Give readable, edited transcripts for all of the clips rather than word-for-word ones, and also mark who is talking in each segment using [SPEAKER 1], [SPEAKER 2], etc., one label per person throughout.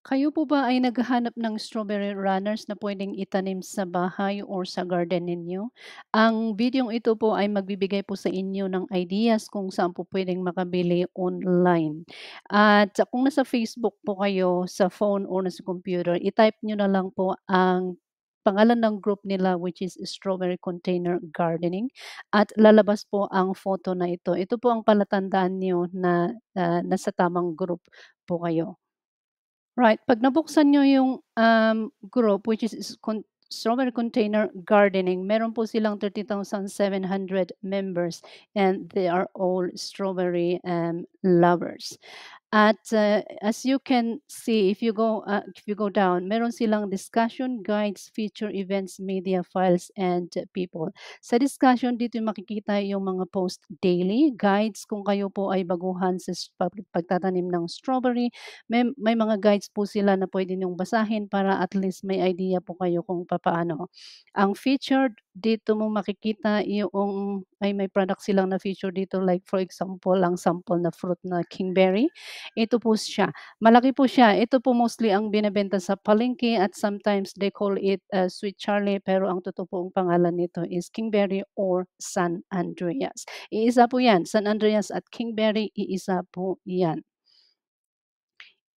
[SPEAKER 1] Kayo po ba ay naghahanap ng strawberry runners na pwedeng itanim sa bahay or sa garden ninyo? Ang videong ito po ay magbibigay po sa inyo ng ideas kung saan po pwedeng makabili online. At kung nasa Facebook po kayo, sa phone or nasa computer, i-type nyo na lang po ang pangalan ng group nila, which is Strawberry Container Gardening, at lalabas po ang photo na ito. Ito po ang palatandaan nyo na nasa tamang group po kayo. Right, 'pag nabuksan niyo yung, group, which is Strawberry Container Gardening, meron po silang 30,700 members, and they are all strawberry, lovers. At, as you can see, if you go down, meron silang discussion guides, feature events, media files, and people. Sa discussion, dito makikita yung mga post daily, guides kung kayo po ay baguhan sa pagtatanim ng strawberry, may mga guides po sila na puwede niyong basahin para at least may idea po kayo kung papaano. Ang featured, dito mo makikita yung may product silang na-feature dito, like for example, ang sample na fruit na kingberry. Ito po siya, malaki po siya. Ito po mostly ang binebenta sa palengke, at sometimes they call it, Sweet Charlie, pero ang totoo pong pangalan nito is kingberry or San Andreas. Iisa po 'yan, San Andreas at kingberry, iisa po 'yan.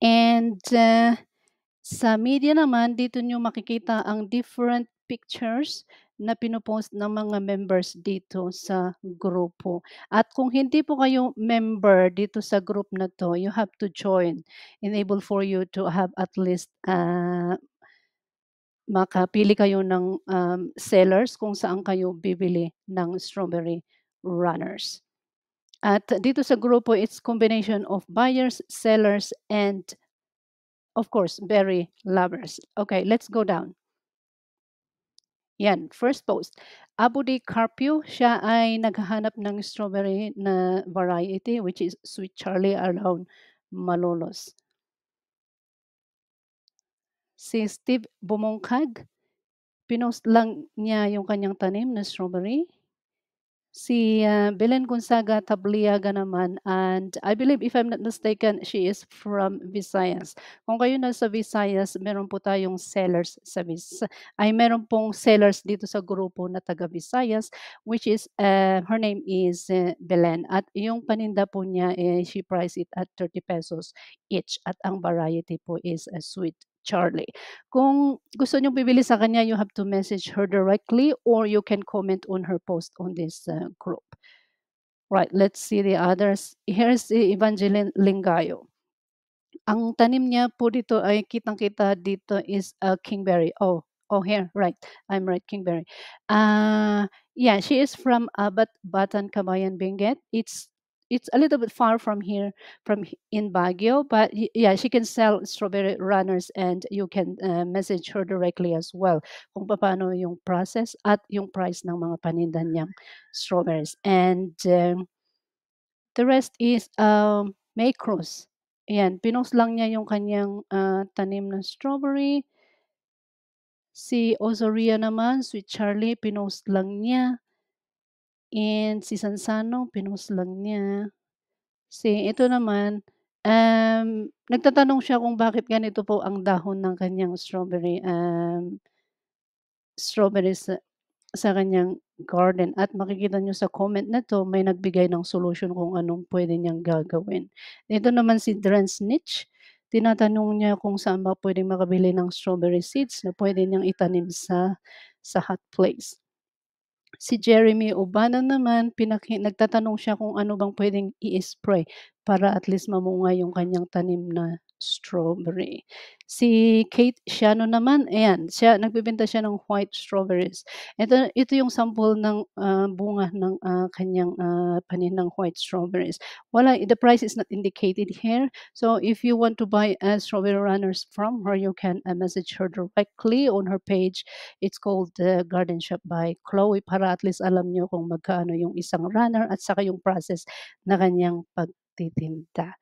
[SPEAKER 1] And, sa media naman, dito niyo makikita ang different pictures na pino-post ng mga members dito sa grupo. At kung hindi po kayo member dito sa group na 'to, you have to join, enable for you to have at least, makapili kayo ng, sellers kung saan kayo bibili ng strawberry runners. At dito sa grupo, it's combination of buyers, sellers, and of course, berry lovers. Okay, let's go down. Yan, first post. Abu de Carpio, siya ay naghahanap ng strawberry na variety, which is Sweet Charlie around Malolos. Si Steve Bumongkag, pinost lang niya yung kanyang tanim na strawberry. Si, Belen Gonzaga Tabliaga naman, and I believe, if I'm not mistaken, she is from Visayas. Kung kayo nasa Visayas, meron po tayong sellers sa meron pong sellers dito sa grupo na taga Visayas, which is, her name is, Belen, at yung paninda po niya, she price it at 30 pesos each, at ang variety po is a Sweet Charlie. Kung gusto niyong bibili sa kanya, you have to message her directly, or you can comment on her post on this, group. Right, let's see the others. Here's si Evangeline Lingayo. Ang tanim niya po dito ay kitang-kita dito is, kingberry. Oh, here, right. I'm right, kingberry. Yeah, she is from Batan, Kabayan, Benguet. It's a little bit far from here, in Baguio, but yeah, she can sell strawberry runners, and you can, message her directly as well kung paano yung process at yung price ng mga paninda niyang strawberries. And, the rest is, May Cruz. Ayan, pinost lang niya yung kanyang, tanim na strawberry. Si Ozoria naman, Sweet Charlie, pinost lang niya. And si Sansano, pinost lang niya. Ito naman, nagtatanong siya kung bakit ganito po ang dahon ng kanyang strawberry sa kanyang garden, at makikita niyo sa comment na 'to, may nagbigay ng solution kung anong puwede niyang gagawin. Ito naman si Dren's Niche, tinatanong niya kung saan ba puwedeng makabili ng strawberry seeds na puwede niyang itanim sa hot place. Si Jeremy Ubana naman, nagtatanong siya kung ano bang puwedeng i-spray para at least mamunga yung kanyang tanim na strawberry. Si Kate Shiano naman, ayan, nagbebenta siya ng white strawberries. Ito yung sample ng, bunga ng, kanyang, paninang white strawberries. The price is not indicated here. So if you want to buy, strawberry runners from her, you can, message her directly on her page. It's called, Garden Shop by Chloe, para at least alam niyo kung magkano yung isang runner at saka yung process na kanyang pagtitinda,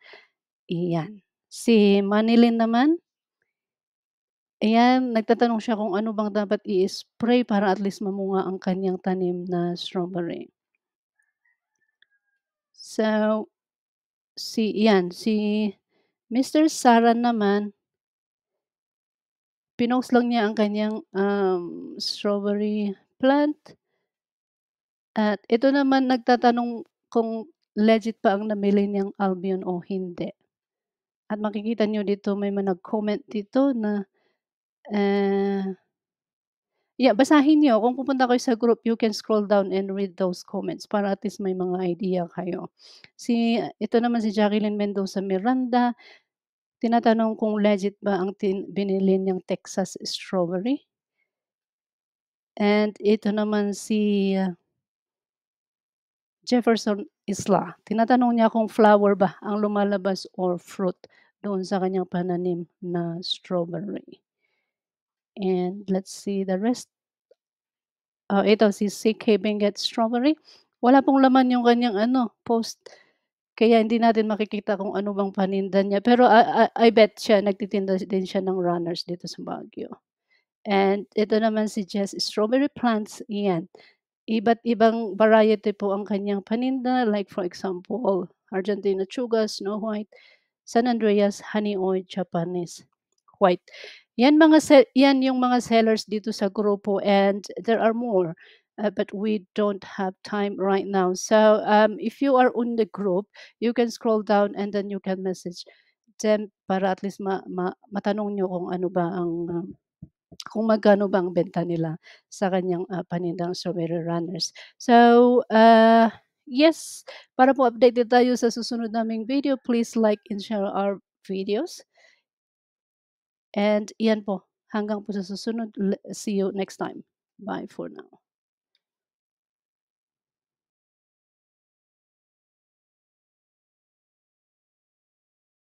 [SPEAKER 1] iyan. Si Manilyn naman, ayan, nagtatanong siya kung ano bang dapat i-spray para at least mamunga ang kanyang tanim na strawberry. So, si Mr. Sara naman, Pinost lang niya ang kanyang, strawberry plant at ito naman nagtatanong kung legit ba ang namili niyang Albion o hindi. At makikita niyo dito may mga nag-comment dito na, ah yeah, basahin niyo kung pupunta kayo sa group you can scroll down and read those comments para at least may mga idea kayo. Ito naman si Jacqueline Mendoza Miranda, tinatanong kung legit ba ang binili niyang Texas strawberry. And ito naman si Jefferson Isla, tinatanong niya kung flower ba ang lumalabas or fruit doon sa kanyang pananim na strawberry. And let's see the rest. Ito si CK Benguet Strawberry, wala pong laman yung kanyang ano, post, kaya hindi natin makikita kung ano bang paninda niya, pero I bet siya nagtitinda din siya ng runners dito sa Baguio. And ito naman si Jess Strawberry Plants, iyan. Iba't ibang variety po ang kanyang paninda, like for example, Argentina Chuga, Snow White, San Andreas, Honey Oil, Japanese White. Yan yung mga sellers dito sa grupo and there are more, but we don't have time right now. So, if you are on the group, you can scroll down and then you can message them para at least matanong niyo kung ano ba ang, kung magkano ba ang benta nila sa kanyang, panindang strawberry runners. So, yes, para po updated tayo sa susunod naming video, please like and share our videos. And iyan po, hanggang po sa susunod, see you next time. Bye for now.